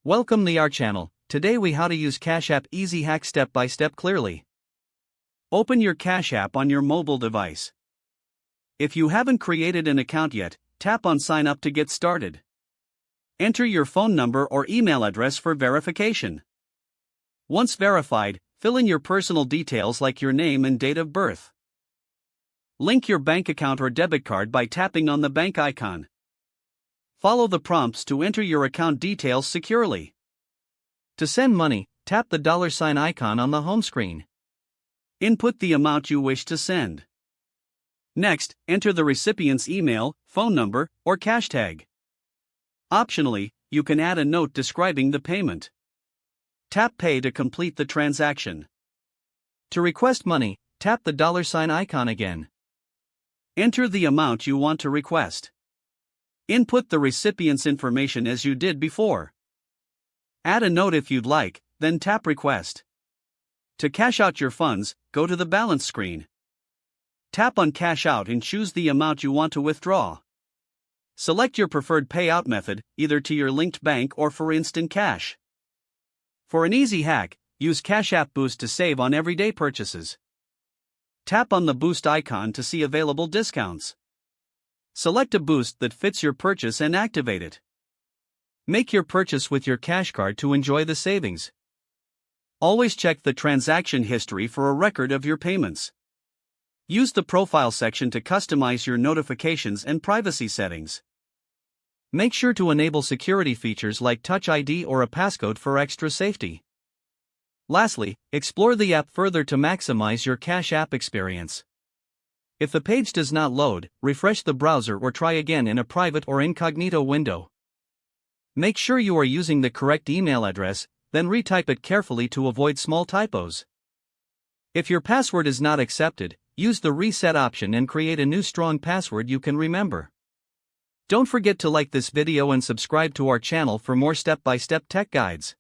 Welcome to our channel. Today we how to use Cash App Easy Hack step by step clearly. Open your Cash App on your mobile device. If you haven't created an account yet, tap on Sign Up to get started. Enter your phone number or email address for verification. Once verified, fill in your personal details like your name and date of birth. Link your bank account or debit card by tapping on the bank icon. Follow the prompts to enter your account details securely. To send money, tap the $ icon on the home screen. Input the amount you wish to send. Next, enter the recipient's email, phone number, or cash tag. Optionally, you can add a note describing the payment. Tap Pay to complete the transaction. To request money, tap the $ icon again. Enter the amount you want to request. Input the recipient's information as you did before. Add a note if you'd like, then tap Request. To cash out your funds, go to the balance screen. Tap on Cash Out and choose the amount you want to withdraw. Select your preferred payout method, either to your linked bank or for instant cash. For an easy hack, use Cash App Boost to save on everyday purchases. Tap on the Boost icon to see available discounts. Select a boost that fits your purchase and activate it. Make your purchase with your cash card to enjoy the savings. Always check the transaction history for a record of your payments. Use the profile section to customize your notifications and privacy settings. Make sure to enable security features like Touch ID or a passcode for extra safety. Lastly, explore the app further to maximize your Cash App experience. If the page does not load, refresh the browser or try again in a private or incognito window. Make sure you are using the correct email address, then retype it carefully to avoid small typos. If your password is not accepted, use the reset option and create a new strong password you can remember. Don't forget to like this video and subscribe to our channel for more step-by-step tech guides.